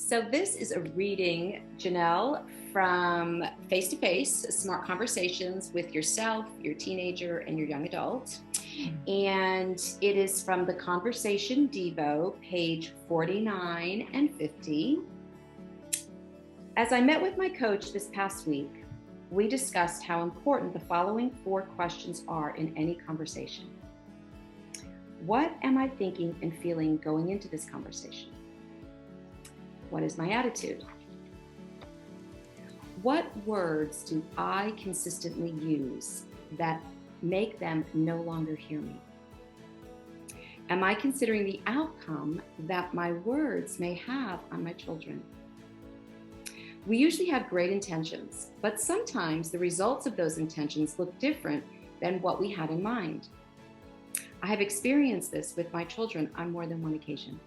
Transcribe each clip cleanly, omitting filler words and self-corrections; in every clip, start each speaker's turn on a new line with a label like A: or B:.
A: So this is a reading, Janell, from Face to Face, Smart Conversations with Yourself, your teenager, and your young adult. And it is from the Conversation Devo, page 49 and 50. As I met with my coach this past week, we discussed how important the following 4 questions are in any conversation. What am I thinking and feeling going into this conversation? What is my attitude? What words do I consistently use that make them no longer hear me? Am I considering the outcome that my words may have on my children? We usually have great intentions, but sometimes the results of those intentions look different than what we had in mind. I have experienced this with my children on more than one occasion.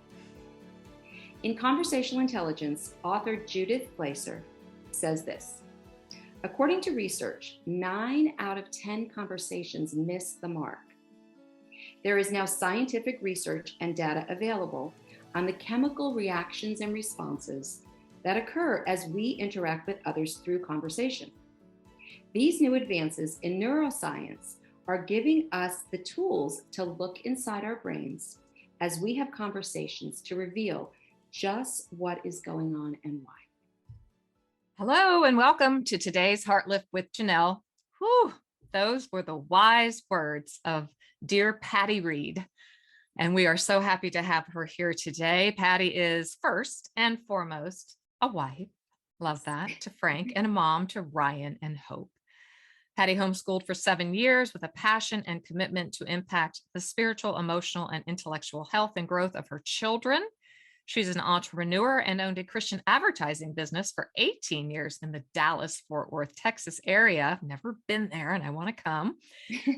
A: In Conversational Intelligence, author Judith Glaser says this: according to research, 9 out of 10 conversations miss the mark. There is now scientific research and data available on the chemical reactions and responses that occur as we interact with others through conversation. These new advances in neuroscience are giving us the tools to look inside our brains as we have conversations to reveal just what is going on and why.
B: Hello and welcome to today's Heartlift with Janell. Whew, those were the wise words of dear Patti Reed. And we are so happy to have her here today. Patti is first and foremost a wife, love that, to Frank, and a mom to Ryan and Hope. Patti homeschooled for 7 years with a passion and commitment to impact the spiritual, emotional, and intellectual health and growth of her children. She's an entrepreneur and owned a Christian advertising business for 18 years in the Dallas-Fort Worth, Texas area. I've never been there and I want to come.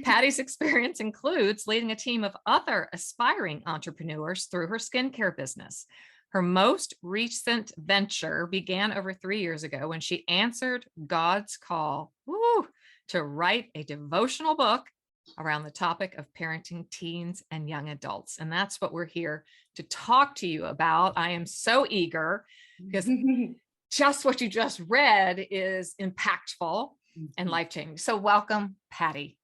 B: Patti's experience includes leading a team of other aspiring entrepreneurs through her skincare business. Her most recent venture began over 3 years ago when she answered God's call to write a devotional book around the topic of parenting teens and young adults. And that's what we're here to talk to you about. I am so eager because just what you just read is impactful and life-changing. So welcome, Patti.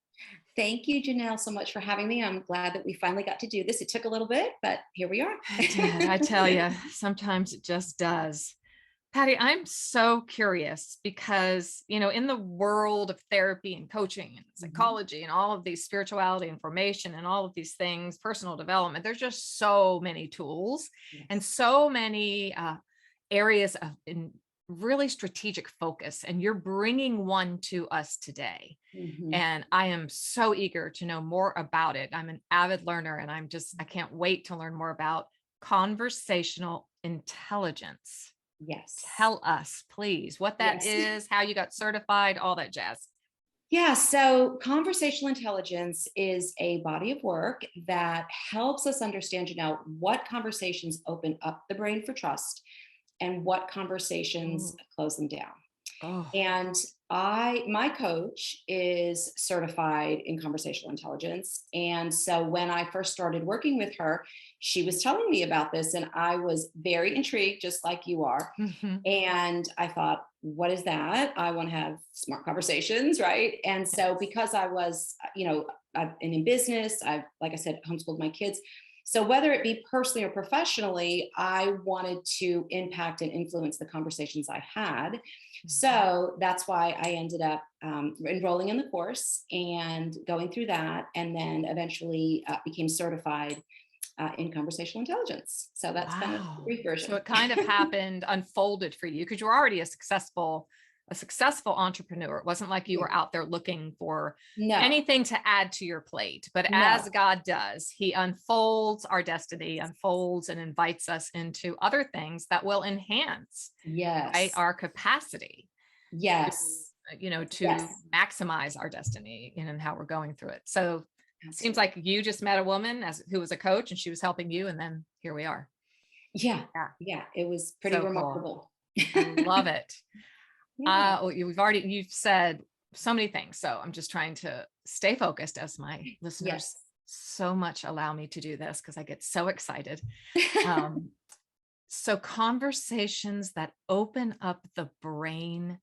A: Thank you, Janell, so much for having me. I'm glad that we finally got to do this. It took a little bit, but here we are.
B: I tell you, sometimes it just does. Patti, I'm so curious because, in the world of therapy and coaching and psychology and all of these spirituality and formation and all of these things, personal development, there's just so many tools and so many areas of really strategic focus. And you're bringing one to us today. And I am so eager to know more about it. I'm an avid learner and I can't wait to learn more about conversational intelligence.
A: Yes.
B: Tell us, please, what that is, how you got certified, all that jazz.
A: Yeah. So conversational intelligence is a body of work that helps us understand, what conversations open up the brain for trust and what conversations close them down. And my coach is certified in conversational intelligence. And so when I first started working with her, she was telling me about this and I was very intrigued, just like you are. And I thought, what is that? I want to have smart conversations, right? And so because I was, I've been in business, I've, like I said, homeschooled my kids. So whether it be personally or professionally, I wanted to impact and influence the conversations I had. So that's why I ended up enrolling in the course and going through that, and then eventually became certified in conversational intelligence. So that's kind of the brief version.
B: So it kind of happened, unfolded for you because you were already a successful entrepreneur. It wasn't like you were out there looking for anything to add to your plate, but as God does, he unfolds our destiny, unfolds and invites us into other things that will enhance our capacity. To maximize our destiny and how we're going through it. So it seems like you just met a woman who was a coach and she was helping you. And then here we are.
A: Yeah. It was pretty remarkable.
B: Cool. I love it. You've said so many things. So I'm just trying to stay focused as my listeners so much allow me to do this because I get so excited. So conversations that open up the brain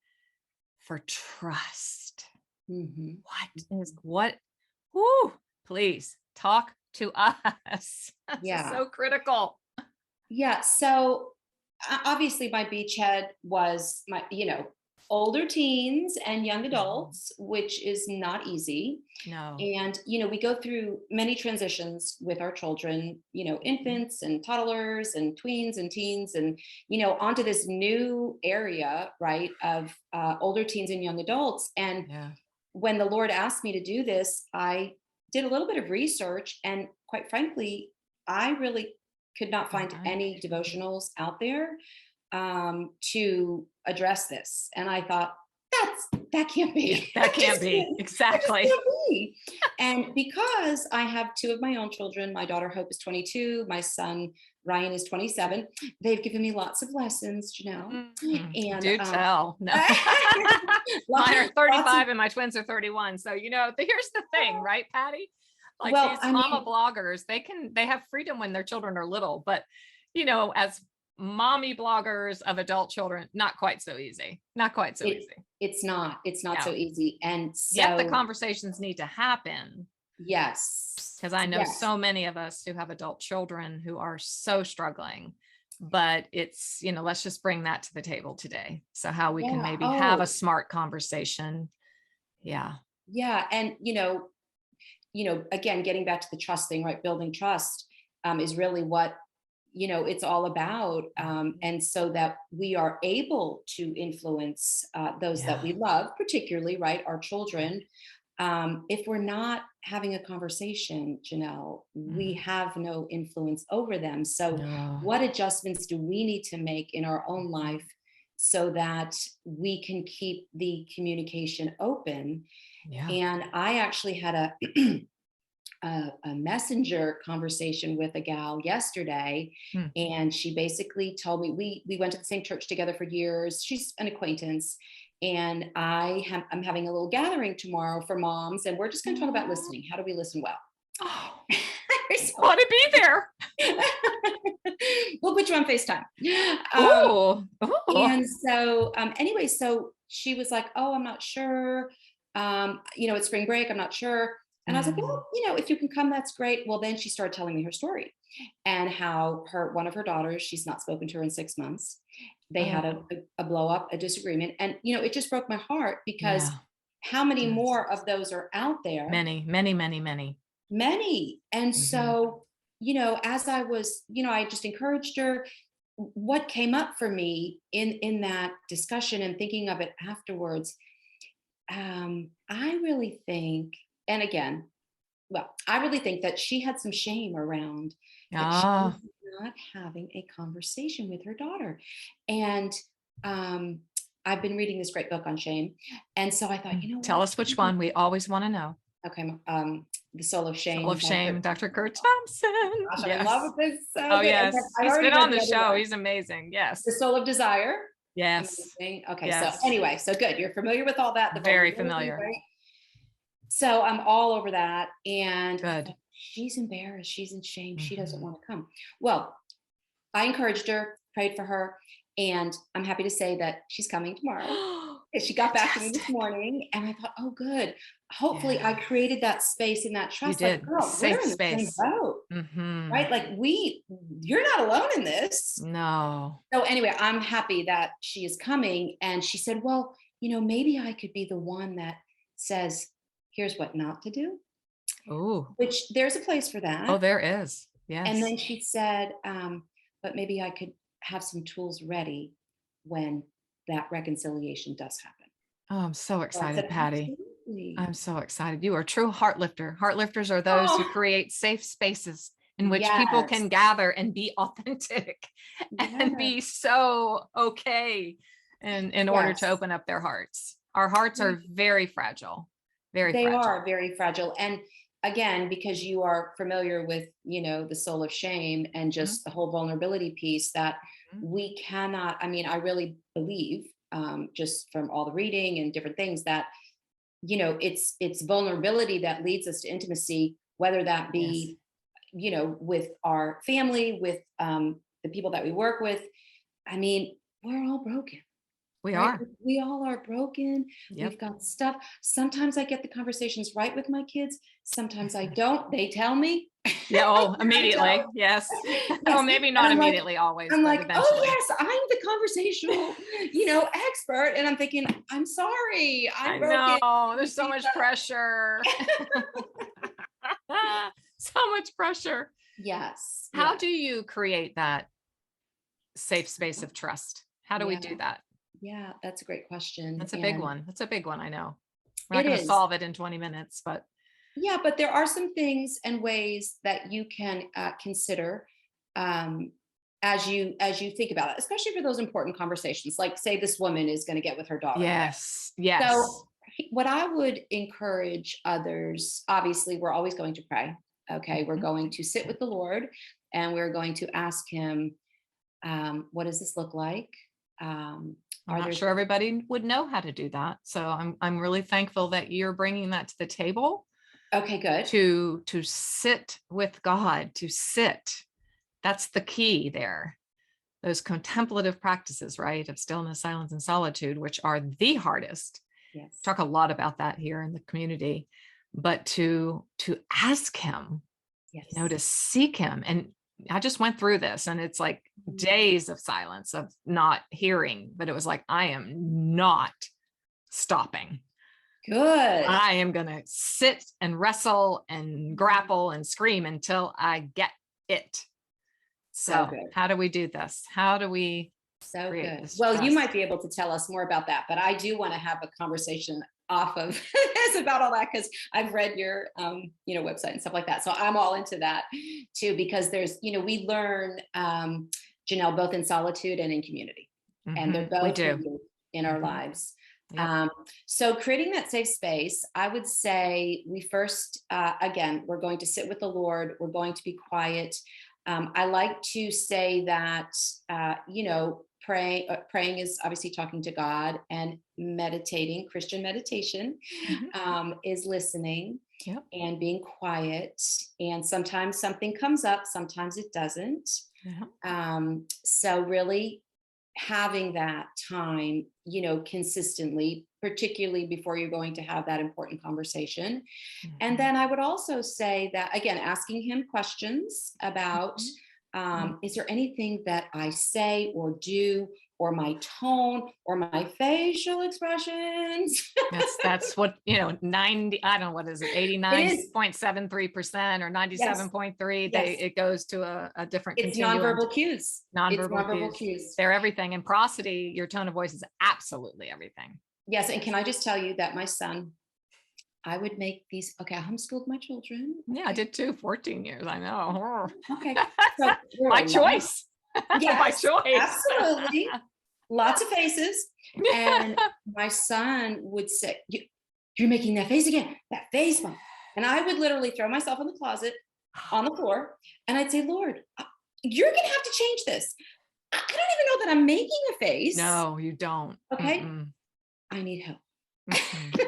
B: for trust.
A: Mhm.
B: What? Whoo, please talk to us. This is
A: Yeah.
B: so critical.
A: Yeah. So obviously my beachhead was my, older teens and young adults, which is not easy.
B: No.
A: And, we go through many transitions with our children, infants and toddlers and tweens and teens and, onto this new area, right, of older teens and young adults. And
B: Yeah.
A: when the Lord asked me to do this, I did a little bit of research. And quite frankly, I really could not find
B: Right.
A: any devotionals out there to address this. And I thought, that can't be.
B: That can't be.
A: That just
B: Exactly.
A: can't be. And because I have two of my own children, my daughter Hope is 22, my son Ryan is 27. They've given me lots of lessons, And
B: Do tell. No.
A: lots,
B: Mine are
A: lots
B: 35
A: of,
B: and my twins are 31. So, here's the thing, right, Patti? Like
A: well,
B: these
A: I
B: mama
A: mean,
B: bloggers, they have freedom when their children are little, but as mommy bloggers of adult children, not quite so easy. Not quite so easy.
A: it's not so
B: No.
A: easy. And
B: Yet the
A: so,
B: conversations need to happen.
A: yes,
B: Because I know
A: yes,
B: so many of us who have adult children who are so struggling, but it's, let's just bring that to the table today. So how we can
A: yeah.
B: maybe have a
A: Oh,
B: smart conversation. Yeah.
A: yeah. And, again, getting back to the trust thing, right? Building trust is really what, it's all about. And so that we are able to influence those that
B: Yeah.
A: we love, particularly, right? Our children. If we're not having a conversation, Janelle, we have no influence over them. So,
B: No.
A: what adjustments do we need to make in our own life so that we can keep the communication open?
B: Yeah.
A: And I actually had a messenger conversation with a gal yesterday,
B: Hmm.
A: and she basically told me we went to the same church together for years. She's an acquaintance, and I'm having a little gathering tomorrow for moms, and we're just going to talk about listening. How do we listen well?
B: Oh, want to be there.
A: We'll put you on FaceTime.
B: Oh.
A: And so anyway, so she was like, oh, I'm not sure. It's spring break, I'm not sure. And I was like, well, if you can come, that's great. Well, then she started telling me her story and how one of her daughters, she's not spoken to her in 6 months. They had a blow up, a disagreement. And, it just broke my heart because
B: Yeah.
A: how many
B: Yes.
A: more of those are out there?
B: Many, many, many, many.
A: Many. And so, as I was, I just encouraged her. What came up for me in that discussion and thinking of it afterwards, I really think, and again, well, I really think that she had some shame around that she was not having a conversation with her daughter. And I've been reading this great book on shame. And so I thought, you know
B: Tell
A: what?
B: us which one. We always want to know.
A: Okay. The Soul of Shame.
B: Soul of Shame, Dr. Kurt Thompson.
A: Gosh,
B: Yes.
A: I love this so
B: Oh,
A: good.
B: yes.
A: I've
B: He's
A: already
B: been
A: read
B: on the
A: other
B: show.
A: one.
B: He's amazing. Yes.
A: The Soul of Desire.
B: Yes.
A: Amazing. Okay.
B: Yes.
A: So anyway, so good. You're familiar with all that. The
B: Very
A: vulnerability,
B: familiar.
A: right? So I'm all over that. And
B: Good.
A: she's embarrassed. She's in shame. She doesn't want to come. Well, I encouraged her, prayed for her, and I'm happy to say that she's coming tomorrow. She got back to me this morning, and I thought, oh, good. Hopefully, I created that space and that trust.
B: You did.
A: Like, girl,
B: Safe
A: we're in
B: space.
A: the same boat, right? Like you're not alone in this.
B: No.
A: So anyway, I'm happy that she is coming, and she said, well, maybe I could be the one that says, here's what not to do.
B: Oh.
A: Which there's a place for that.
B: Oh, there is. Yes.
A: And then she said, but maybe I could have some tools ready when that reconciliation does happen.
B: Oh, I'm so excited,
A: said,
B: Patti.
A: absolutely.
B: I'm so excited. You are a true heart lifter. Heart lifters are those who create safe spaces in which people can gather and be authentic and be so okay in order to open up their hearts. Our hearts are very fragile. They
A: are very fragile. And again, because you are familiar with, the soul of shame and just the whole vulnerability piece, that we cannot, I really believe, just from all the reading and different things, that, it's vulnerability that leads us to intimacy, whether that be, with our family, with, the people that we work with. I mean, we're all broken.
B: We
A: Right?
B: are.
A: We all are broken.
B: Yep.
A: We've got stuff. Sometimes I get the conversations right with my kids. Sometimes I don't. They tell me.
B: Yeah. Oh, immediately. Yes.
A: Yes.
B: Well, maybe
A: And
B: not
A: I'm like,
B: immediately always,
A: I'm
B: but
A: like,
B: eventually.
A: oh yes, I'm the conversational, expert. And I'm thinking, I'm sorry, I'm
B: I
A: broken.
B: know. There's so much pressure. So much pressure.
A: Yes.
B: How do you create that safe space of trust? How do we
A: Yeah.
B: do that?
A: Yeah, that's a great question.
B: That's a big one. That's a big one. I know. We're
A: It
B: not going to
A: is.
B: solve it in 20 minutes, but
A: Yeah, but there are some things and ways that you can consider as you think about it, especially for those important conversations. Like, say this woman is going to get with her daughter.
B: yes, yes.
A: So, what I would encourage others, obviously, we're always going to pray. Okay, we're going to sit with the Lord, and we're going to ask Him, what does this look like?
B: I'm not sure everybody would know how to do that. So I'm really thankful that you're bringing that to the table.
A: Okay, good.
B: To sit with God, to sit. That's the key there. Those contemplative practices, right, of stillness, silence, and solitude, which are the hardest.
A: Yes.
B: Talk a lot about that here in the community, but to ask Him,
A: yes.
B: To seek Him. And I just went through this, and it's like days of silence, of not hearing, but it was like, I am not stopping.
A: Good.
B: I am going to sit and wrestle and grapple and scream until I get it. So how do we do this? How do we create this
A: Well,
B: trust?
A: you might be able to tell us more about that, but I do want to have a conversation off of this about all that, because I've read your website and stuff like that. So I'm all into that too, because there's, we learn, Janell, both in solitude and in community. And they're both in our lives. Yep. So creating that safe space, I would say we first, again, we're going to sit with the Lord. We're going to be quiet. I like to say that, praying is obviously talking to God, and meditating, Christian meditation, is listening and being quiet. And sometimes something comes up, sometimes it doesn't. So really having that time, consistently, particularly before you're going to have that important conversation. And then I would also say that, again, asking Him questions about, is there anything that I say or do, or my tone, or my facial expressions?
B: That's what, 90, I don't know, what is it, 89.73% or 97.3, it goes to a different continuum.
A: Nonverbal cues.
B: Nonverbal cues. They're everything. And prosody, your tone of voice, is absolutely everything.
A: Yes. And can I just tell you that my son, I would make these, I homeschooled my children.
B: Yeah, I did too, 14 years, I know.
A: Okay. So
B: by choice.
A: Yes,
B: by choice.
A: Absolutely. Lots of faces. And my son would say, you're making that face again, that face bump. And I would literally throw myself in the closet on the floor, and I'd say, Lord, you're going to have to change this. I don't even know that I'm making a face.
B: No, you don't.
A: Okay. I need help.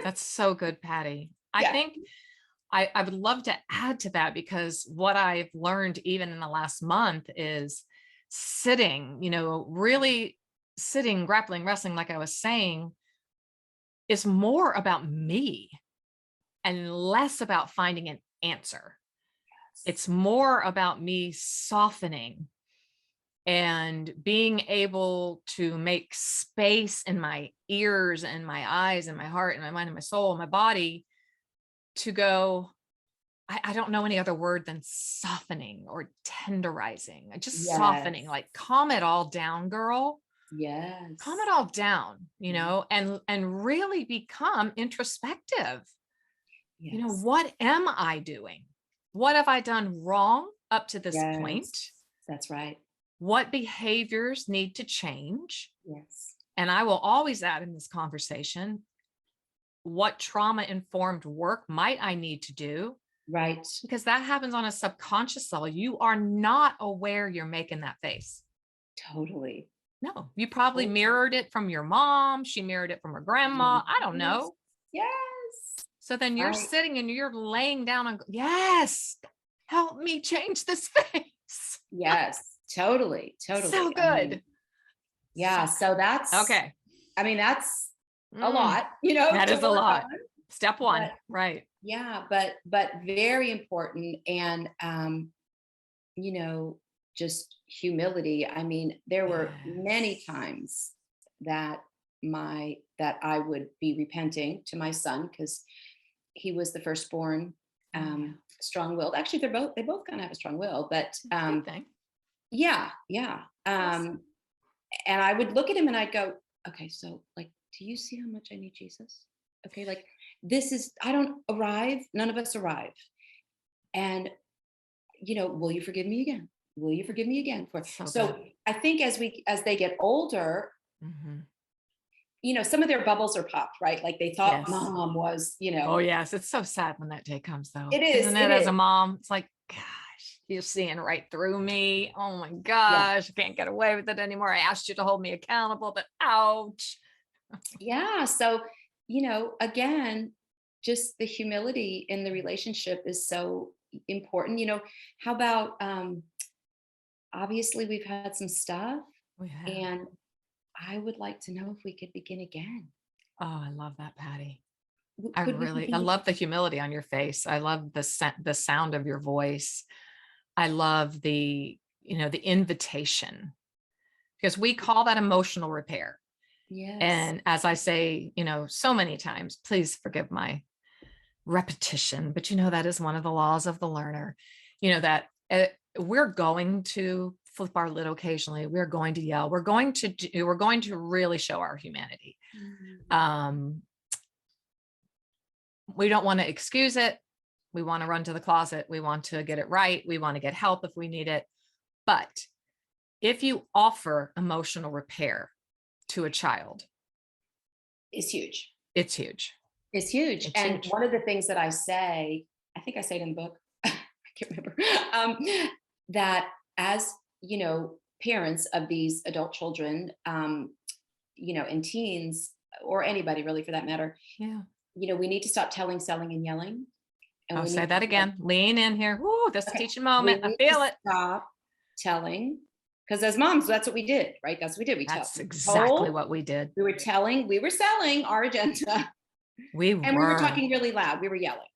B: That's so good, Patti. I think I would love to add to that, because what I've learned even in the last month is sitting, really sitting, grappling, wrestling, like I was saying, is more about me and less about finding an answer. It's more about me softening and being able to make space in my ears and my eyes and my heart and my mind and my soul and my body to go, I don't know any other word than softening or tenderizing, just softening, like calm it all down, girl.
A: Yes.
B: Calm it all down, and really become introspective. What am I doing? What have I done wrong up to this point?
A: That's right.
B: What behaviors need to change?
A: Yes.
B: And I will always add in this conversation, what trauma-informed work might I need to do?
A: Right.
B: Because that happens on a subconscious level. You are not aware you're making that face.
A: Totally.
B: No, you probably mirrored it from your mom. She mirrored it from her grandma. I don't know.
A: Yes.
B: So then you're sitting and you're laying down and help me change this face.
A: Yes. Totally.
B: So good.
A: Yeah. So that's,
B: okay.
A: I mean, that's a lot, you know,
B: That
A: to
B: is a
A: work
B: lot.
A: on.
B: Step one.
A: But,
B: Right.
A: yeah, but very important. And, you know, just humility. I mean, there were many
B: Yes.
A: times that that I would be repenting to my son because he was the firstborn,
B: Yeah.
A: strong-willed. Actually, they both kind of have a strong will, but
B: Good thing.
A: yeah, yeah.
B: Yes.
A: And I would look at him and I'd go, okay, so like, do you see how much I need Jesus? Okay, like I don't arrive, none of us arrive. And, you know, will you forgive me again? Will you forgive me again for
B: So
A: so
B: good.
A: I think as they get older,
B: Mhm.
A: you know, some of their bubbles are popped, right? Like they thought
B: Yes.
A: mom was, you know,
B: Oh, yes. It's so sad when that day comes, though.
A: it is,
B: Isn't
A: it
B: it? As a
A: is.
B: mom, it's like, gosh, you're seeing right through me. Oh my
A: Yeah.
B: gosh, I can't get away with it anymore. I asked you to hold me accountable, but ouch.
A: Yeah. So, you know, again, just the humility in the relationship is so important. You know, how about obviously we've had some stuff
B: We have.
A: and I would like to know if we could begin again.
B: Oh, I love that, Patty.
A: Could we
B: I
A: begin
B: love the
A: again?
B: humility on your face. I love the sound of your voice. I love the invitation, because we call that emotional repair.
A: Yes.
B: And as I say, so many times, please forgive my repetition, but that is one of the laws of the learner, that we're going to flip our lid occasionally. We're going to yell. We're going to really show our humanity.
A: Mhm.
B: We don't want to excuse it. We want to run to the closet. We want to get it right. We want to get help if we need it. But if you offer emotional repair to a child,
A: It's huge.
B: it's huge.
A: It's huge.
B: It's
A: And
B: huge.
A: one of the things that I say, I think I say it in the book, I can't remember, that as, you know, parents of these adult children, you know, and teens, or anybody really for that matter,
B: Yeah.
A: you know, we need to stop telling, selling, and yelling. And
B: I'll
A: we
B: say
A: need to
B: that
A: start,
B: again. Lean in here. Woo, this is
A: okay,
B: teaching
A: we
B: moment. I
A: need to
B: feel it.
A: stop telling. Because as moms, that's what we did, right? That's what we did.
B: That's
A: We
B: exactly
A: told,
B: what we did.
A: we were telling, we were selling our agenda,
B: We
A: and we were
B: were.
A: talking really loud. We were yelling.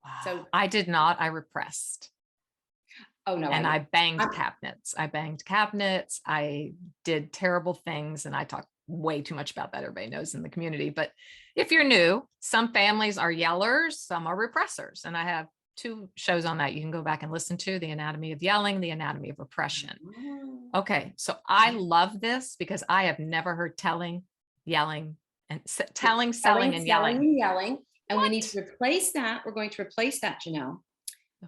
B: Wow.
A: So,
B: I did not. I repressed.
A: oh no, I
B: And I
A: would.
B: banged
A: I'm,
B: cabinets. I banged cabinets. I did terrible things. And I talk way too much about that. Everybody knows in the community. But if you're new, some families are yellers, some are repressors. And I have 2 shows on that you can go back and listen to: The Anatomy of Yelling, The Anatomy of Repression. Okay. So I love this because I have never heard telling, yelling, and telling, selling,
A: telling,
B: and
A: selling,
B: yelling.
A: and yelling. And we need
B: What?
A: to replace that. We're going to replace that, Janelle,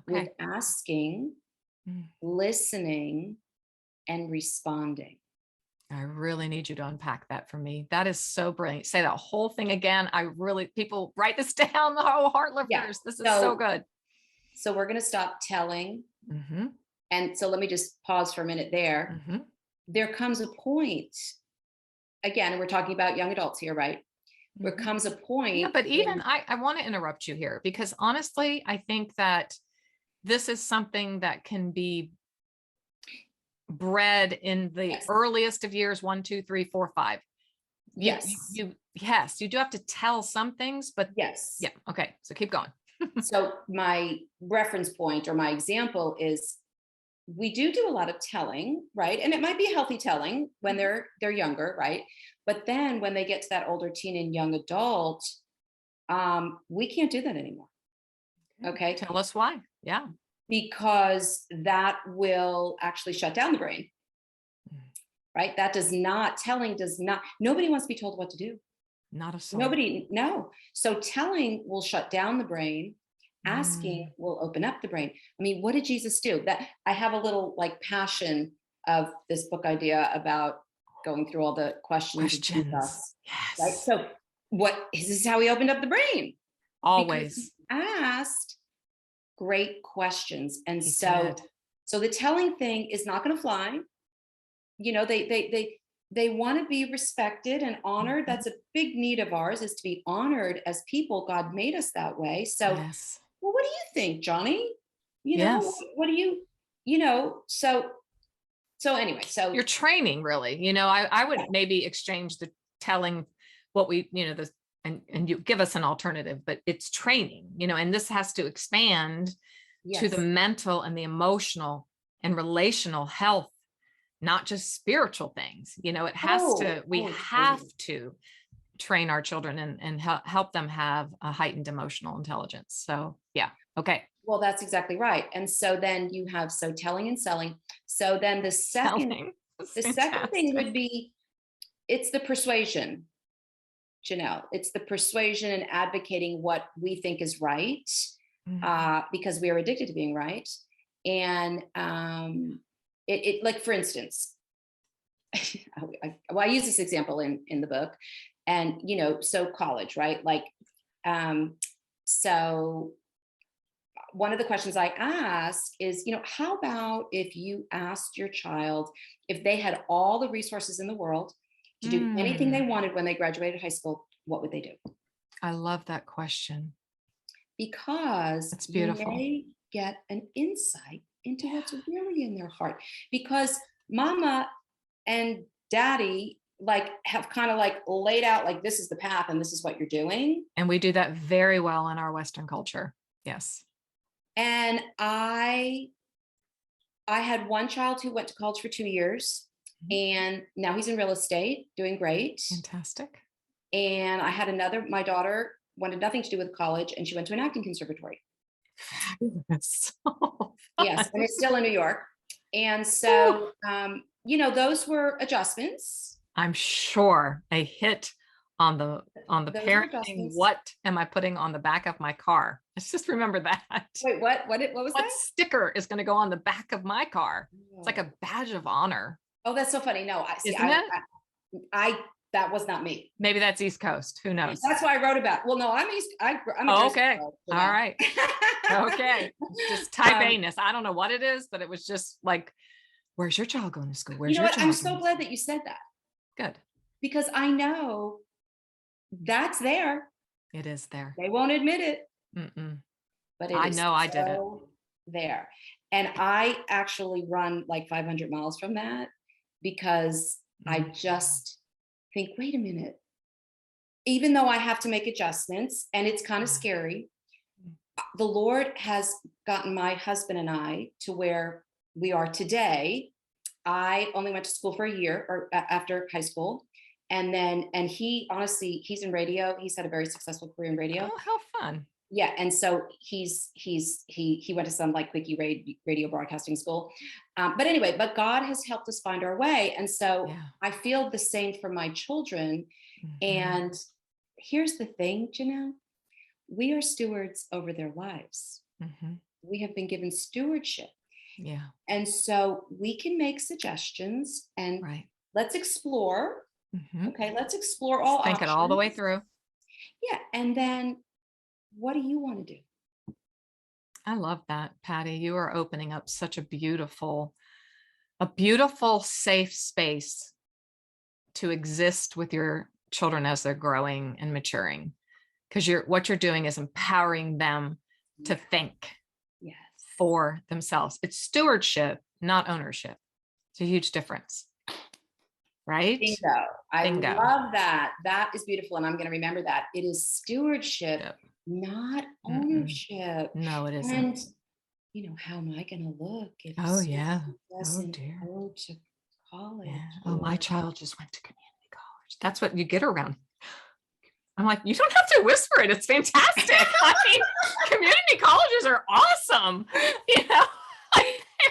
A: with
B: Okay.
A: asking,
B: Mm.
A: listening, and responding.
B: I really need you to unpack that for me. That is so brilliant. Say that whole thing again. People write this down. The whole heart
A: Yeah.
B: lifters. This is so good.
A: So we're going to stop telling.
B: Mm-hmm.
A: And so let me just pause for a minute there.
B: Mm-hmm.
A: There comes a point, again, and we're talking about young adults here, right? There
B: Mm-hmm.
A: comes a
B: Yeah,
A: point
B: but even
A: when,
B: I want to interrupt you here, because honestly, I think that this is something that can be bred in the
A: yes,
B: earliest of years, 1, 2, 3, 4, 5.
A: yes,
B: Yes, you do have to tell some things, but
A: yes.
B: yeah. Okay. So keep going.
A: So my reference point or my example is we do a lot of telling, right? And it might be healthy telling when they're younger, right? But then when they get to that older teen and young adult, we can't do that anymore. Okay.
B: Tell us why. Yeah.
A: Because that will actually shut down the brain, right? That does not, telling does not, nobody wants to be told what to do.
B: Not a soul.
A: Nobody, no. So telling will shut down the brain. Asking
B: Mm.
A: will open up the brain. I mean, what did Jesus do? That I have a little like passion of this book idea about going through all the questions of
B: Questions.
A: Jesus, right?
B: Yes.
A: So what is this how he opened up the brain? Because he
B: Always.
A: asked great questions. And
B: He
A: so
B: did.
A: the telling thing is not going to fly. You know, they want to be respected and honored.
B: Mhm.
A: That's a big need of ours, is to be honored as people. God made us that way. So,
B: Yes.
A: well, what do you think, Johnny? You know,
B: Yes.
A: what do you, you know, so So anyway, so
B: you're training really, I would maybe exchange the telling what we, and you give us an alternative, but it's training, and this has to expand to the
A: yes.
B: mental and the emotional and relational health, not just spiritual things. It has to, we have
A: Totally.
B: to train our children and help them have a heightened emotional intelligence. So yeah. Okay.
A: Well, that's exactly right. And so then you have, so telling and selling. So then the second
B: Telling is
A: thing
B: fantastic.
A: would be, it's the persuasion, Janelle. It's the persuasion and advocating what we think is right, because we are addicted to being right. And like, for instance, I use this example in the book, and so college, right? Like, so one of the questions I ask is, how about if you asked your child if they had all the resources in the world to do anything they wanted when they graduated high school, what would they do?
B: I love that question.
A: Because
B: It's
A: you
B: beautiful.
A: may get an insight into what's really in their heart. Because mama and daddy like have kind of like laid out, like, this is the path and this is what you're doing.
B: And we do that very well in our Western culture. Yes.
A: And I had one child who went to college for 2 years, and now he's in real estate, doing great.
B: Fantastic.
A: And I had another, my daughter wanted nothing to do with college, and she went to an acting conservatory.
B: Fabulous.
A: Yes, and it's still in New York. And so, those were adjustments.
B: I'm sure a hit on the
A: Those were
B: parenting.
A: adjustments.
B: What am I putting on the back of my car? Let's just remember that.
A: Wait, what was
B: What
A: that?
B: sticker is going to go on the back of my car? It's like a badge of honor.
A: Oh, that's so funny. No,
B: Isn't it?
A: I that was not me.
B: Maybe that's East Coast. Who knows?
A: That's why I wrote about. Well, no, I'm East. I'm a Jersey
B: Okay.
A: girl,
B: All right. Okay. Just type A-ness. I don't know what it is, but it was just like, where's your child going to school? Where's
A: You know
B: your
A: what?
B: child?
A: I'm so glad that you said that.
B: Good.
A: Because I know that's there.
B: It is there.
A: They won't admit it. But
B: I know I did it.
A: There. And I actually run like 500 miles from that, because I just think, wait a minute. Even though I have to make adjustments and it's kind of scary, the Lord has gotten my husband and I to where we are today. I only went to school for a year, or after high school. And he, honestly, he's in radio. He's had a very successful career in radio.
B: Oh, how fun.
A: Yeah. And so he went to some like quickie radio broadcasting school. But anyway, God has helped us find our way. And so I feel the same for my children. And here's the thing, Janelle, we are stewards over their lives. We have been given stewardship.
B: Yeah.
A: And so we can make suggestions, and let's explore. Okay. Let's explore all options.
B: Think it all the way through.
A: Yeah. And then what do you want to do?
B: I love that, Patti. You are opening up such a beautiful, safe space to exist with your children as they're growing and maturing. Because what you're doing is empowering them to think for themselves. It's stewardship, not ownership. It's a huge difference. Right?
A: Bingo. I love that. That is beautiful. And I'm going to remember that. It is stewardship, not ownership.
B: No, it isn't.
A: And, how am I going to look if doesn't go to college?
B: Yeah. Oh, my child just went to community college. That's what you get around. I'm like, you don't have to whisper it. It's fantastic. I mean, community colleges are awesome.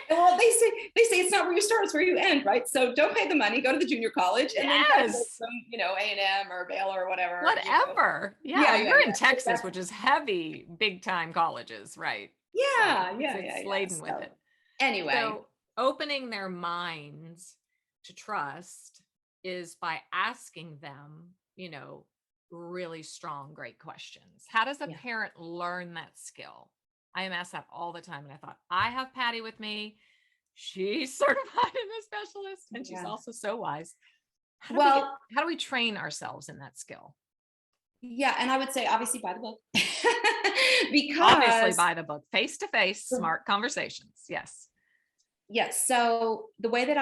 A: Well, they say it's not where you start, it's where you end, right? So don't pay the money, go to the junior college, and then go to some, A&M or Baylor or whatever.
B: Whatever. You're in Texas, which is heavy, big time colleges, right? It's laden with it.
A: Anyway,
B: so opening their minds to trust is by asking them, really strong, great questions. How does a parent learn that skill? I am asked that all the time. And I thought, I have Patti with me. She's certified in a specialist, and she's also so wise. How do we train ourselves in that skill?
A: Yeah. And I would say, obviously, by the book.
B: Because obviously by the book, face-to-face, smart conversations. Yes.
A: Yes. So the way that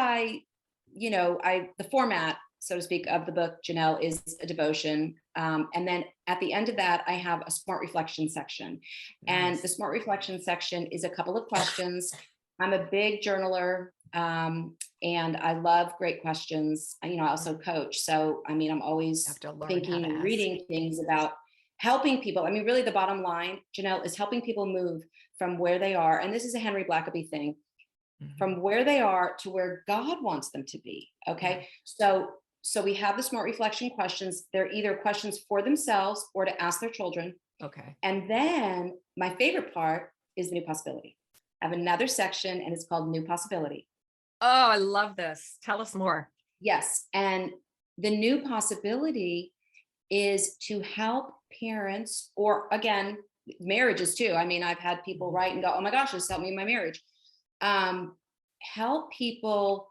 A: the format, so to speak, of the book, Janelle, is a devotion. And then at the end of that, I have a smart reflection section. And the
B: Nice.
A: smart reflection section is a couple of questions. I'm a big journaler, and I love great questions. I also coach. So, I'm
B: You
A: always
B: have to learn how
A: thinking
B: to
A: and
B: ask.
A: reading things about helping people. Really, the bottom line, Janelle, is helping people move from where they are. And this is a Henry Blackaby thing,
B: Mhm.
A: from where they are to where God wants them to be. Okay. So we have the smart reflection questions. They're either questions for themselves or to ask their children.
B: Okay.
A: And then my favorite part is the new possibility. I have another section and it's called New Possibility.
B: Oh, I love this. Tell us more.
A: Yes. And the new possibility is to help parents, or again, marriages too. I've had people write and go, oh my gosh, this helped me in my marriage. Help people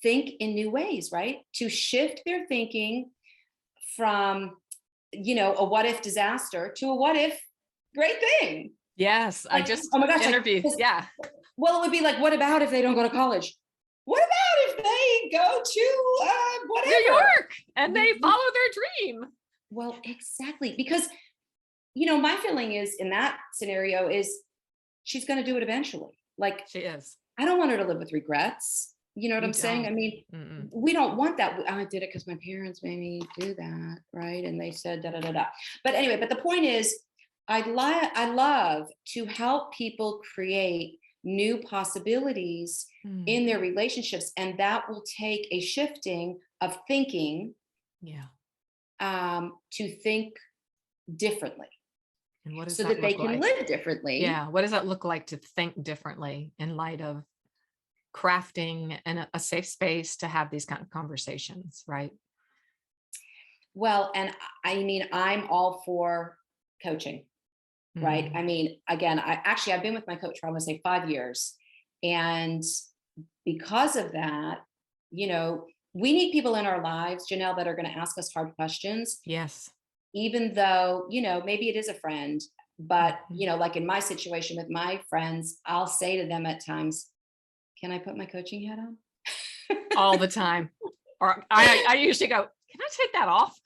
A: think in new ways, right? To shift their thinking from, a what if disaster to a what if great thing.
B: Yes, I
A: Like,
B: just
A: oh my gosh,
B: interviewed. Yeah.
A: well, it would be like, what about if they don't go to college? What about if they go to
B: New
A: whatever?
B: York and they follow their dream.
A: Well, exactly. Because, my feeling is in that scenario is she's going to do it eventually. Like,
B: She is.
A: I don't want her to live with regrets. You know what
B: You
A: I'm saying?
B: don't. Mm-mm.
A: We don't want that. I did it because my parents made me do that, right? And they said da da da da. But anyway, but the point is, I love to help people create new possibilities in their relationships, and that will take a shifting of thinking,
B: Yeah.
A: to think differently,
B: And what does
A: so
B: that
A: that they
B: look
A: can
B: like?
A: live differently.
B: Yeah. What does that look like to think differently in light of crafting a safe space to have these kind of conversations, right?
A: Well, and I'm all for coaching, right?
B: Mm.
A: Again, I've been with my coach for, I'm going to say, 5 years. And because of that, we need people in our lives, Janelle, that are going to ask us hard questions,
B: Yes.
A: even though, maybe it is a friend. But,
B: Mhm.
A: like in my situation with my friends, I'll say to them at times, can I put my coaching hat on?
B: All the time. Or I usually go, can I take that off?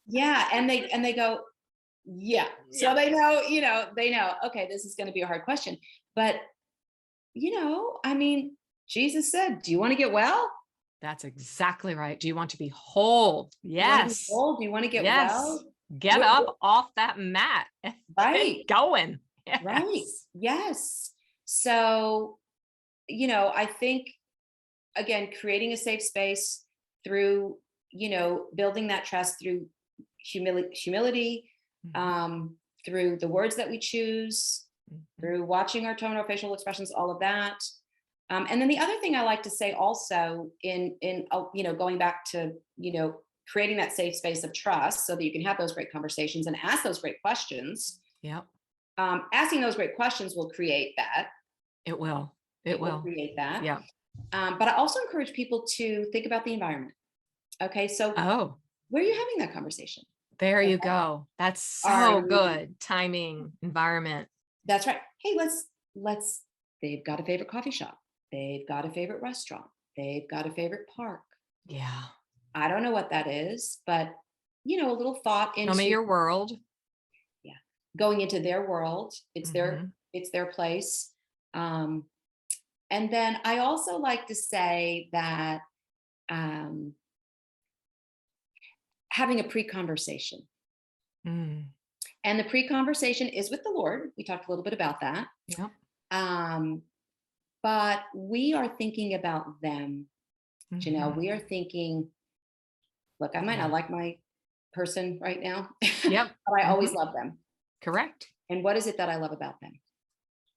A: Yeah. And they go, yeah. So
B: Yeah.
A: they know, okay, this is going to be a hard question. But, Jesus said, do you want to get well?
B: That's exactly right. Do you want to be whole?
A: Do you want to be
B: Yes.
A: whole? Do you want to get
B: Yes.
A: well?
B: Get up off that mat and
A: Right.
B: get going.
A: Right.
B: Yes.
A: Yes. So, I think, again, creating a safe space through, building that trust through humility,
B: Mhm.
A: through the words that we choose,
B: Mhm.
A: through watching our tone, our facial expressions, all of that. And then the other thing I like to say also going back to, creating that safe space of trust so that you can have those great conversations and ask those great questions.
B: Yep.
A: Asking those great questions will create that.
B: It will. It
A: It will
B: will.
A: create that.
B: Yeah.
A: But I also encourage people to think about the environment. Okay. So
B: Oh,
A: where are you having that conversation?
B: there you
A: Okay.
B: go. That's
A: Are
B: so
A: you,
B: good. Timing, environment.
A: that's right. Hey, let's, they've got a favorite coffee shop. They've got a favorite restaurant. They've got a favorite park.
B: Yeah.
A: I don't know what that is, but a little thought
B: Show me
A: into,
B: your world.
A: yeah, going into their world.
B: Mhm.
A: It's their place. Um, and then I also like to say that um, having a pre-conversation,
B: Mm.
A: and the pre-conversation is with the Lord. We talked a little bit about that.
B: Yep.
A: Um, but we are thinking about them.
B: Mhm.
A: We are thinking, look, I might
B: Yeah.
A: not like my person right now,
B: Yep.
A: but I always
B: Mhm.
A: love them.
B: Correct.
A: And what is it that I love about them?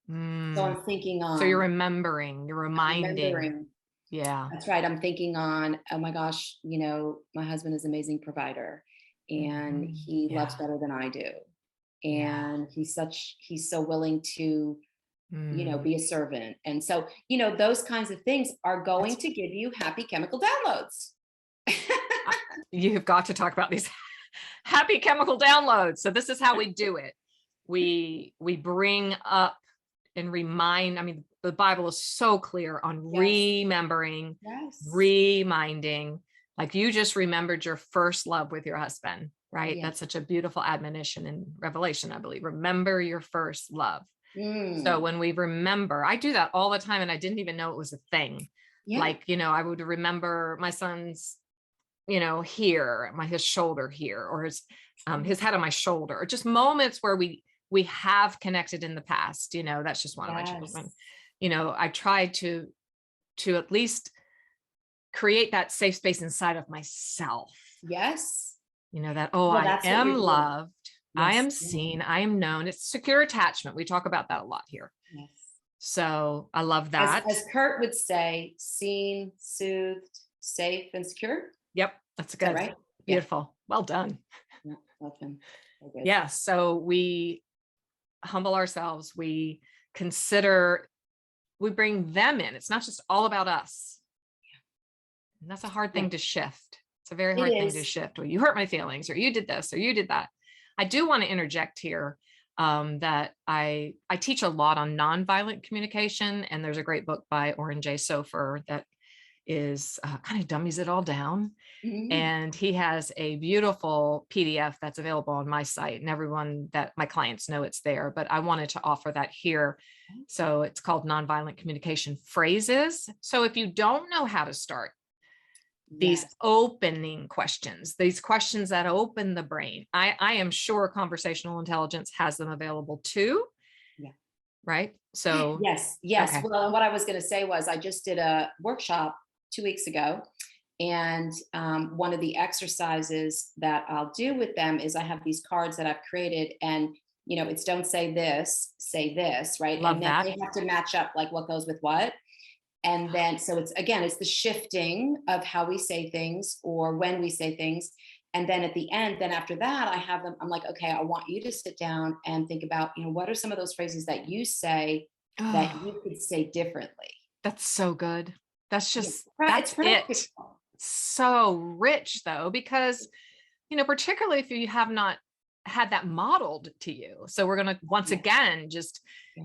A: So
B: Mm.
A: I'm thinking
B: So you're
A: on,
B: remembering, you're reminding.
A: remembering.
B: Yeah.
A: That's right. I'm thinking on, oh my gosh, my husband is an amazing provider and
B: Mhm.
A: he loves
B: Yeah.
A: better than I do.
B: Yeah.
A: And he's so willing to,
B: Mm.
A: be a servant. And so, those kinds of things are going
B: That's
A: to give you happy chemical downloads.
B: uh, you've got to talk about these happy chemical downloads. So this is how we do it. We bring up and remind. I mean, the Bible is so clear on
A: Yes.
B: remembering,
A: Yes.
B: reminding, like you just remembered your first love with your husband, right?
A: Yes.
B: That's such a beautiful admonition in Revelation, I believe. Remember your first love. So when we remember, I do that all the time, and I didn't even know it was a thing.
A: Yeah.
B: Like, you know, I would remember my son's, you know, here, his shoulder here, or his head on my shoulder, or just moments where we have connected in the past. You know, that's just one of my children. You know, I try to at least create that safe space inside of myself.
A: Yes.
B: You know, that, oh, I am loved.
A: Yes.
B: I am seen. I am known. It's secure attachment. We talk about that a lot here.
A: Yes.
B: So I love that.
A: As Kurt would say, seen, soothed, safe, and secure.
B: Yep. That's good.
A: Right?
B: Beautiful. Yeah. Well done.
A: Yeah, love him. Okay.
B: Yeah. So we humble ourselves. We consider, we bring them in. It's not just all about us. Yeah. And that's a hard thing to shift. It's a very hard thing to shift. Well, you hurt my feelings, or you did this, or you did that. I do want to interject here that I teach a lot on nonviolent communication, and there's a great book by Oren J. Sofer that is kind of dummies it all down. Mm-hmm. And he has a beautiful PDF that's available on my site, and everyone that my clients know it's there, but I wanted to offer that here. So it's called Nonviolent Communication Phrases. So if you don't know how to start these opening questions, these questions that open the brain, I am sure conversational intelligence has them available too. Yeah. Right. So
A: yes. Okay. Well, and what I was going to say was I just did a workshop 2 weeks ago, and one of the exercises that I'll do with them is I have these cards that I've created, and you know, it's don't say this, say this, right?
B: Love
A: and then
B: that.
A: They have to match up like what goes with what. And then, so it's the shifting of how we say things or when we say things. And then at the end, then after that, I have them, I'm like, okay, I want you to sit down and think about, you know, what are some of those phrases that you say that you could say differently?
B: That's so good. That's just,
A: that's
B: it. So rich though, because, you know, particularly if you have not had that modeled to you. So we're going to once again, just,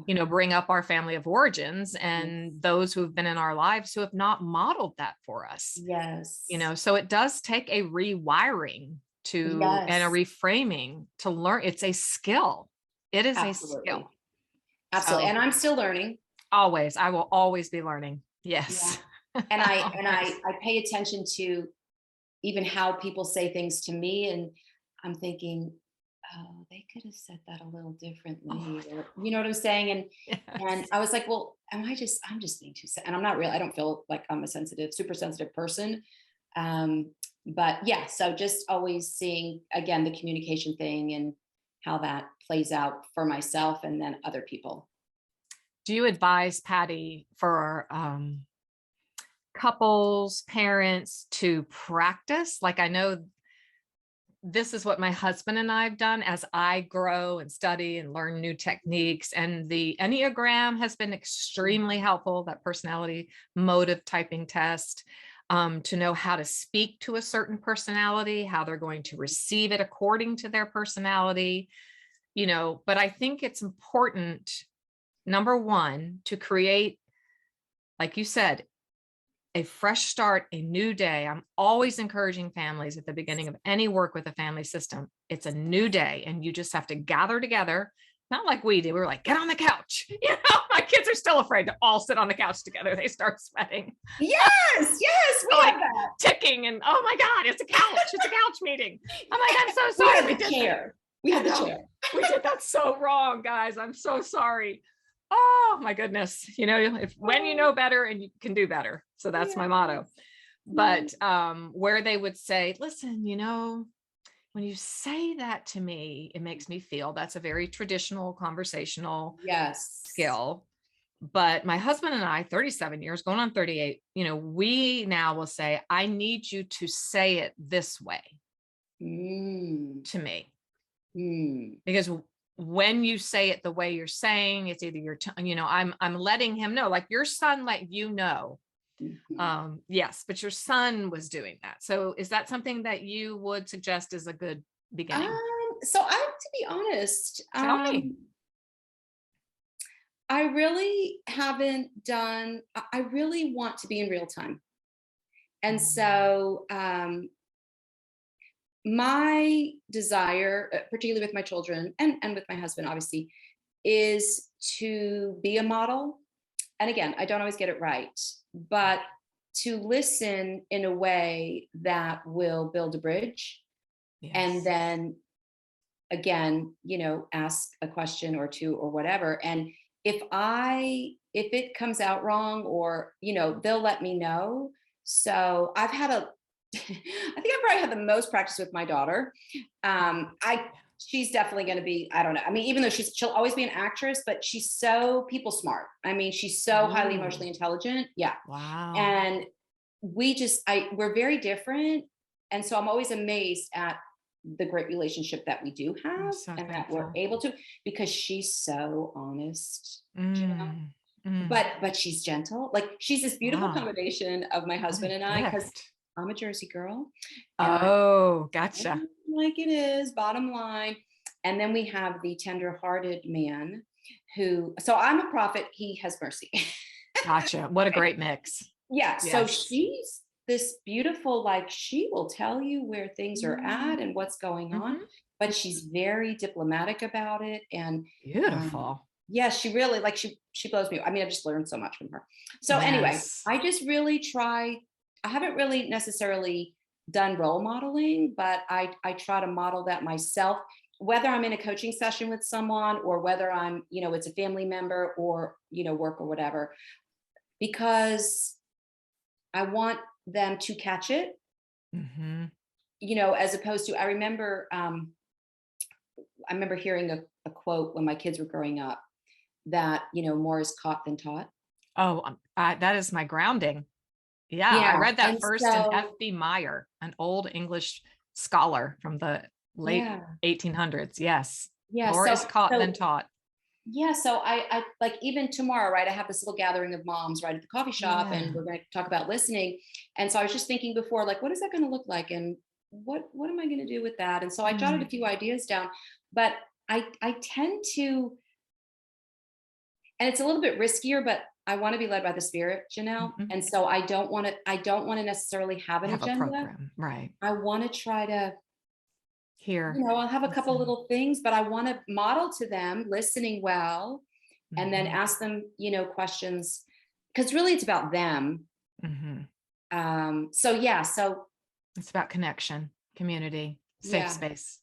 B: you know, bring up our family of origins and those who have been in our lives who have not modeled that for us.
A: Yes.
B: You know, so it does take a rewiring to, and a reframing to learn. It's a skill. It is a skill.
A: Absolutely. So, and I'm still learning.
B: Always. I will always be learning. Yes.
A: Yeah. And I pay attention to even how people say things to me. And I'm thinking, oh, they could have said that a little differently. Or, you know what I'm saying? And I was like, well, I'm just being too, and I'm not real. I don't feel like I'm a super sensitive person. But yeah, so just always seeing again, the communication thing and how that plays out for myself and then other people.
B: Do you advise, Patti, for couples, parents to practice? Like, I know this is what my husband and I have done as I grow and study and learn new techniques. And the Enneagram has been extremely helpful, that personality motive typing test, to know how to speak to a certain personality, how they're going to receive it according to their personality, you know, but I think it's important, number one, to create, like you said, a fresh start, a new day. I'm always encouraging families at the beginning of any work with a family system. It's a new day and you just have to gather together. Not like we did. We were like, get on the couch. You know, my kids are still afraid to all sit on the couch together. They start sweating.
A: Yes. We
B: like
A: have that.
B: Ticking and, oh my God, it's a couch. It's a couch meeting. I'm like, I'm so sorry.
A: We had the chair. We had the chair.
B: We did that so wrong, guys. I'm so sorry. Oh my goodness. You know, when you know better and you can do better. So that's my motto. But where they would say, listen, you know, when you say that to me, it makes me feel. That's a very traditional conversational skill. But my husband and I, 37 years, going on 38, you know, we now will say, I need you to say it this way to me. Because when you say it the way you're saying, it's either your you know, I'm letting him know, like your son let you know. Yes, but your son was doing that. So is that something that you would suggest as a good beginning?
A: So I, to be honest,
B: Tell me.
A: I really haven't done, I really want to be in real time. And so, my desire, particularly with my children and with my husband, obviously, is to be a model. And again, I don't always get it right, but to listen in a way that will build a bridge. And
B: Yes.
A: then again, ask a question or two or whatever. And if it comes out wrong, or, they'll let me know. So I've had I think I probably had the most practice with my daughter. She's definitely going to be, I don't know. I mean, even though she'll always be an actress, but she's so people smart. I mean, she's so highly
B: Ooh.
A: emotionally intelligent. Yeah.
B: Wow.
A: And we're very different. And so I'm always amazed at the great relationship that we do
B: I'm
A: have
B: so
A: and that we're
B: thankful.
A: able to, because she's so honest,
B: Mm, mm.
A: but she's gentle. Like, she's this beautiful
B: Wow.
A: combination of my
B: What a
A: husband and I, because
B: gift.
A: I'm a Jersey girl and I
B: Oh,
A: tell
B: gotcha.
A: it like it is, bottom line. And then we have the tender-hearted man so I'm a prophet, he has mercy.
B: Gotcha. What a great mix.
A: Yeah, so
B: Yes.
A: she's this beautiful, like, she will tell you where things are at and what's going on,
B: Mm-hmm.
A: but she's very diplomatic about it. And
B: Beautiful.
A: yeah, she really, like, she blows me. I mean, I've just learned so much from her. So anyway,
B: Yes.
A: I just really try. I haven't really necessarily done role modeling, but I try to model that myself, whether I'm in a coaching session with someone or whether I'm, it's a family member or, work or whatever, because I want them to catch it,
B: Mm-hmm.
A: as opposed to, I remember hearing a quote when my kids were growing up that, more is caught than taught.
B: Oh, that is my grounding. Yeah, I
A: Yeah.
B: read that
A: And
B: first in
A: so,
B: F.B. Meyer, an old English scholar from the late
A: yeah.
B: 1800s. Yes,
A: Yeah.
B: more is caught than
A: So,
B: taught.
A: yeah. So I like, even tomorrow, right? I have this little gathering of moms right at the coffee shop, and
B: Yeah.
A: we're going to talk about listening. And so I was just thinking before, like, what is that going to look like? And what am I going to do with that? And so I jotted a
B: Mm,
A: few ideas down, but I tend to, and it's a little bit riskier, but I want to be led by the spirit, Janelle.
B: mhm.
A: And so I don't want to necessarily have an
B: Have a
A: agenda.
B: program, right?
A: I want to try to,
B: Here,
A: I'll have a couple
B: listen.
A: little things, but I want to model to them listening well, and then
B: Mhm,
A: ask them, questions, because really it's about them.
B: mhm.
A: So yeah,
B: It's about connection, community, safe
A: yeah,
B: space.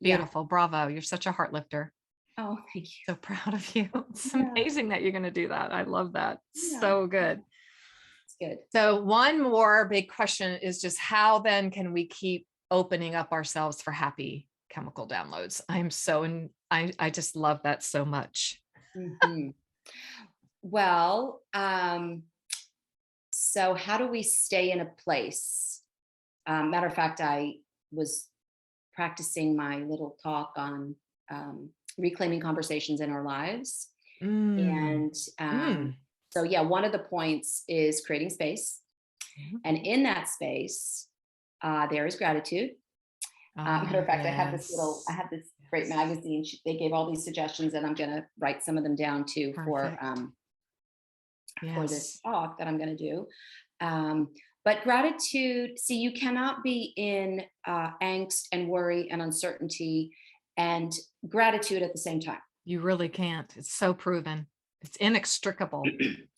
A: yeah.
B: Beautiful. Bravo. You're such a heart lifter.
A: Oh, thank you.
B: So proud of you. It's
A: Yeah,
B: amazing that you're going to do that. I love that.
A: yeah,
B: So good.
A: it's good.
B: So one more big question is just how then can we keep opening up ourselves for happy chemical downloads? I just love that so much.
A: Mhm. Well, so how do we stay in a place? Matter of fact, I was practicing my little talk on reclaiming conversations in our lives.
B: Mm,
A: And
B: mm,
A: so, yeah, one of the points is creating space.
B: mhm.
A: And in that space, there is gratitude. Matter
B: Ah,
A: of fact, I
B: yes.
A: have this great
B: Yes.
A: magazine. They gave all these suggestions, and I'm going to write some of them down too
B: Perfect.
A: for this
B: Yes.
A: talk that I'm going to do. Um, but gratitude, see, you cannot be in angst and worry and uncertainty and gratitude at the same time.
B: You really can't. It's so proven. It's inextricable.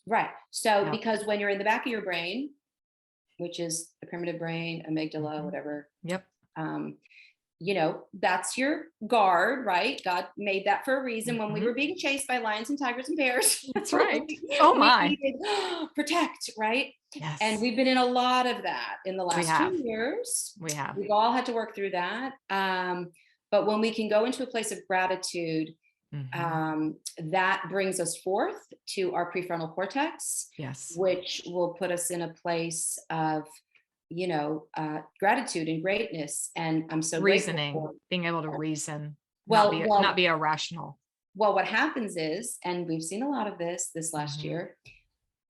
A: Right. So,
B: Yep.
A: because when you're in the back of your brain, which is the primitive brain, amygdala,
B: Mhm.
A: whatever,
B: Yep.
A: um, that's your guard, right? God made that for a reason. When we
B: Mhm.
A: were being chased by lions and tigers and bears,
B: That's right. Oh
A: we
B: my.
A: needed protect, right? And
B: Yes.
A: we've been in a lot of that in the
B: We
A: last
B: have.
A: 2 years.
B: We have.
A: We've all had to work through that. But when we can go into a place of gratitude,
B: Mhm.
A: that brings us forth to our prefrontal cortex,
B: Yes.
A: which will put us in a place of, gratitude and greatness. And I'm so grateful
B: Reasoning,
A: for.
B: being able to reason,
A: Well,
B: not
A: well,
B: be irrational.
A: well. What happens is, and we've seen a lot of this last
B: Mhm.
A: year,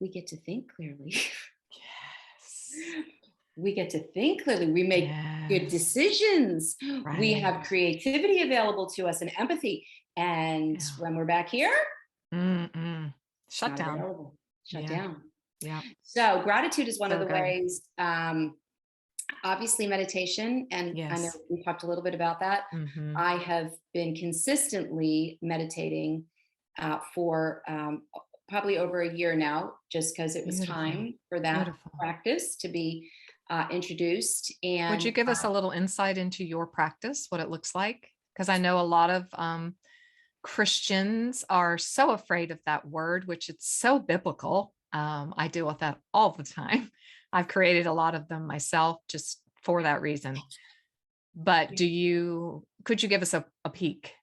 A: we get to think clearly.
B: Yes.
A: We get to think clearly. We make good
B: Yes.
A: decisions. We
B: Right.
A: have creativity available to us and empathy. And
B: Yeah.
A: when we're back here,
B: Mm-mm. Shut
A: not
B: down.
A: available. Shut
B: Yeah.
A: down.
B: Yeah.
A: So gratitude is one
B: So
A: of the
B: good.
A: ways, obviously meditation. And I know
B: Yes.
A: we talked a little bit about that.
B: Mm-hmm.
A: I have been consistently meditating for probably over a year now, just because it was
B: Beautiful.
A: time for that
B: Beautiful.
A: practice to be introduced.
B: Would you
A: And
B: give us a little insight into your practice, what it looks like? Because I know a lot of Christians are so afraid of that word, which it's so biblical. I deal with that all the time. I've created a lot of them myself just for that reason. But could you give us a peek?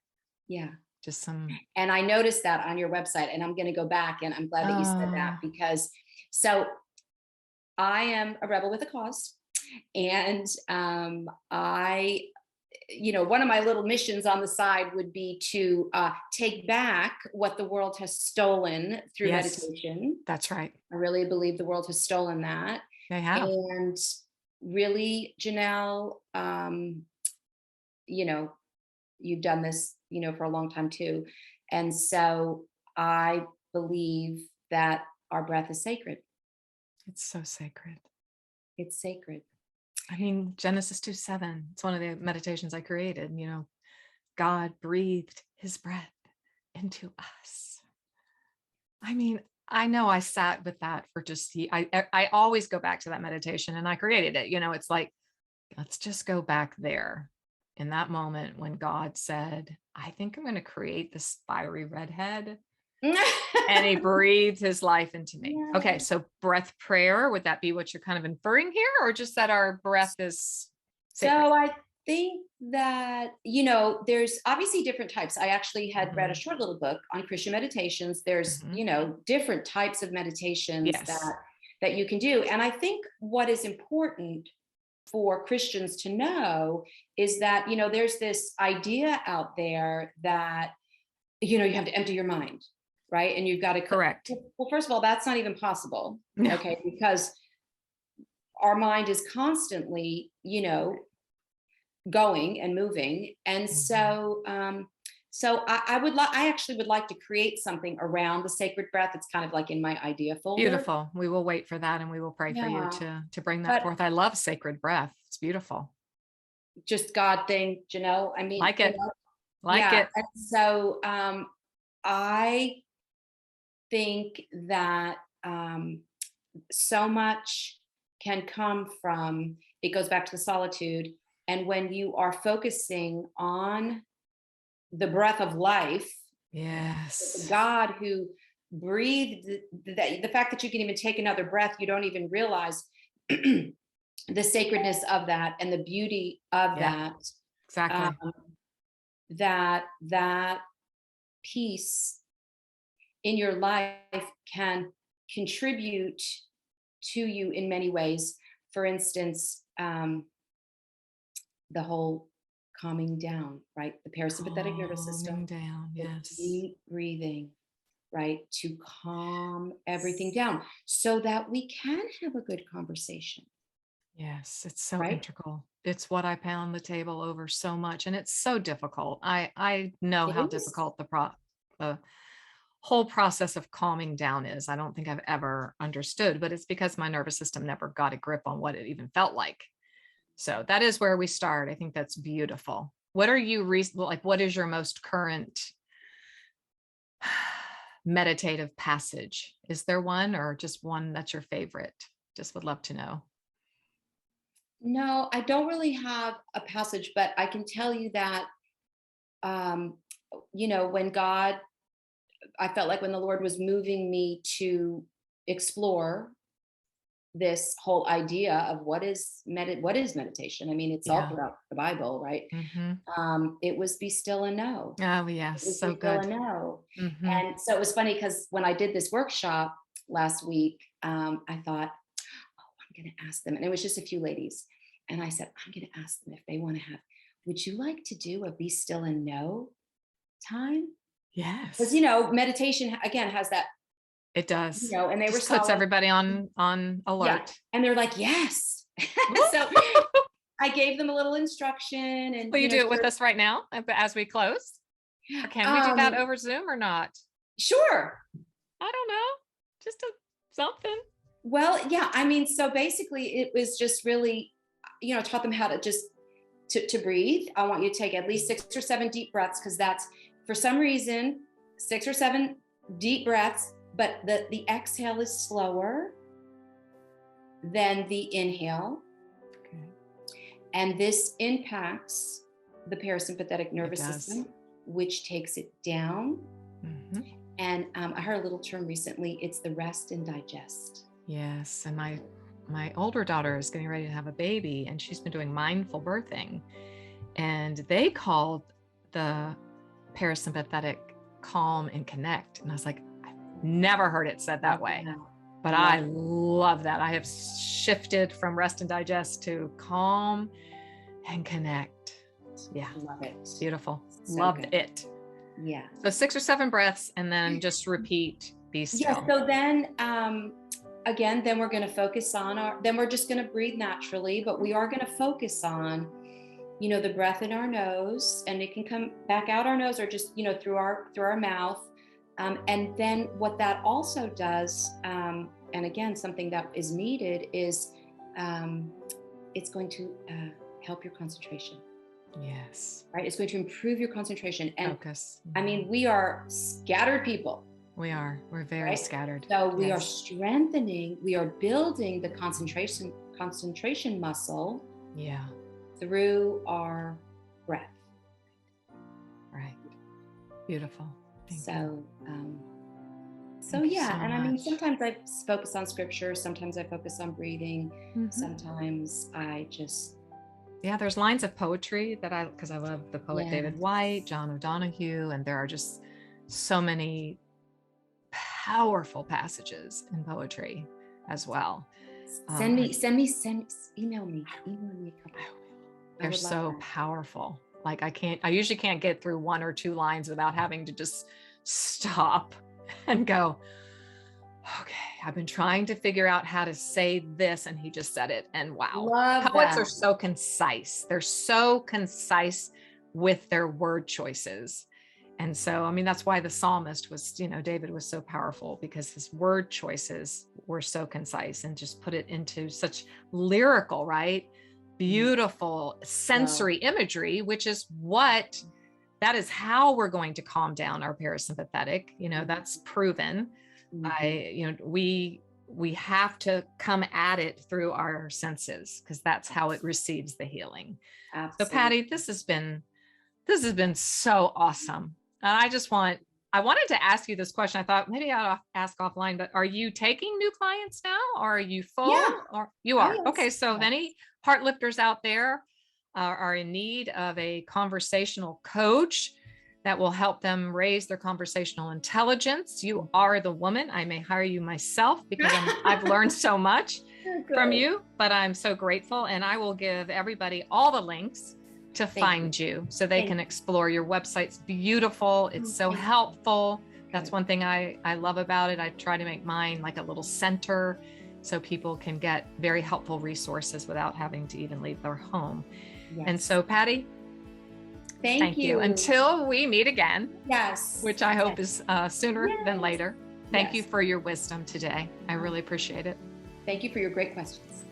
A: yeah.
B: Just some.
A: And I noticed that on your website, and I'm going to go back, and I'm glad that you said that, because so I am a rebel with a cause. And I, one of my little missions on the side would be to take back what the world has stolen through meditation.
B: That's right.
A: I really believe the world has stolen that.
B: They have.
A: And really, Janell, you've done this, for a long time too. And so I believe that our breath is sacred.
B: It's so sacred.
A: It's sacred.
B: I mean, Genesis 2:7, it's one of the meditations I created, God breathed his breath into us. I mean, I know I sat with that for just, I always go back to that meditation, and I created it. It's like, let's just go back there in that moment when God said, I think I'm going to create this fiery redhead. And he breathed his life into me. Yeah. Okay. So breath prayer, would that be what you're kind of inferring here, or just that our breath is sacred?
A: So I think that, there's obviously different types. I actually had read a short little book on Christian meditations. There's, different types of meditations that you can do. And I think what is important for Christians to know is that, there's this idea out there that, you have to empty your mind. Right. And you've got to
B: correct.
A: Well, first of all, that's not even possible.
B: No.
A: Okay. Because our mind is constantly, going and moving. And so, I actually would like to create something around the sacred breath. It's kind of like in my idea folder.
B: Beautiful. We will wait for that, and we will pray for you to bring that forth. I love sacred breath. It's beautiful.
A: Just God thing, Janell. I mean,
B: like it.
A: And so, I think that so much can come from, it goes back to the solitude. And when you are focusing on the breath of life,
B: yes,
A: God who breathed, the fact that you can even take another breath, you don't even realize the sacredness of that and the beauty of that.
B: Exactly.
A: That peace in your life can contribute to you in many ways. For instance, the whole calming down, right? The parasympathetic nervous system.
B: Down, yes.
A: Deep breathing, right? To calm everything down so that we can have a good conversation.
B: Yes, it's so integral. It's what I pound the table over so much, and it's so difficult. I know how difficult the whole process of calming down is. I don't think I've ever understood, but it's because my nervous system never got a grip on what it even felt like. So that is where we start. I think that's beautiful. What are you what is your most current meditative passage? Is there one, or just one that's your favorite? Just would love to know.
A: No, I don't really have a passage, but I can tell you that, when I felt like when the Lord was moving me to explore this whole idea of what is meditation. I mean, it's all throughout the Bible, right? It was be still and know.
B: Oh, yes. So good.
A: Be still and know. And so it was funny because when I did this workshop last week, I thought, I'm going to ask them. And it was just a few ladies. And I said, I'm going to ask them if they want to have, would you like to do a be still and know time?
B: Yes.
A: Because, meditation, again, has that.
B: It does.
A: And they
B: just
A: were
B: puts everybody on alert.
A: Yeah. And they're like, yes. So I gave them a little instruction. And
B: will you do it with us right now as we close? Or can we do that over Zoom or not?
A: Sure.
B: I don't know, just something.
A: Well, yeah, I mean, so basically it was just really, taught them how to just to breathe. I want you to take at least 6 or 7 deep breaths, because that's, for some reason, 6 or 7 deep breaths, but the exhale is slower than the inhale.
B: Okay.
A: And this impacts the parasympathetic nervous system, which takes it down. Mm-hmm. And I heard a little term recently, it's the rest and digest.
B: Yes. And my older daughter is getting ready to have a baby, and she's been doing mindful birthing, and they called the parasympathetic calm and connect. And I was like, I've never heard it said that way, but I love that. I have shifted from rest and digest to calm and connect. Yeah.
A: Love it.
B: Beautiful.
A: So
B: Loved
A: good.
B: it.
A: Yeah.
B: So 6 or 7 breaths, and then just repeat, be still.
A: Yeah. So then, again, then we're going to focus on then we're just going to breathe naturally, but we are going to focus on, the breath in our nose, and it can come back out our nose or just, through our mouth. And then what that also does, and again, something that is needed is, it's going to help your concentration.
B: Yes.
A: Right. It's going to improve your concentration and
B: focus.
A: I mean, we are scattered people.
B: We are. We're very scattered.
A: So we are strengthening, we are building the concentration muscle.
B: Yeah.
A: Through our breath.
B: Right. Beautiful.
A: So
B: Thank you
A: yeah.
B: so
A: And I mean,
B: much.
A: sometimes I focus on scripture. Sometimes I focus on breathing.
B: Mm-hmm.
A: Sometimes I just.
B: Yeah, there's lines of poetry that because I love the poet David White, John O'Donohue, and there are just so many powerful passages in poetry as well.
A: Email me a couple.
B: They're so powerful. Like I usually can't get through 1 or 2 lines without having to just stop and go, okay, I've been trying to figure out how to say this, and he just said it. And wow, poets are so concise. They're so concise with their word choices. And so, I mean, that's why the psalmist was, David was so powerful, because his word choices were so concise and just put it into such lyrical, right? Beautiful sensory imagery, which is that is how we're going to calm down our parasympathetic. That's proven. We have to come at it through our senses, because that's how it receives the healing. Absolutely. So Patti, this has been so awesome. And I wanted to ask you this question. I thought maybe I'll ask offline, but are you taking new clients now, or are you full?
A: Yeah.
B: Or you are?
A: Yes.
B: Okay. So if any heartlifters out there are in need of a conversational coach that will help them raise their conversational intelligence, you are the woman. I may hire you myself, because I've learned so much from you, but I'm so grateful. And I will give everybody all the links to find you so they can explore your website's beautiful. It's so helpful. That's one thing I love about it. I try to make mine like a little center so people can get very helpful resources without having to even leave their home. Yes. And so Patti, thank you. Until we meet again.
A: Yes.
B: Which I hope is sooner than later. Thank you for your wisdom today. I really appreciate it.
A: Thank you for your great questions.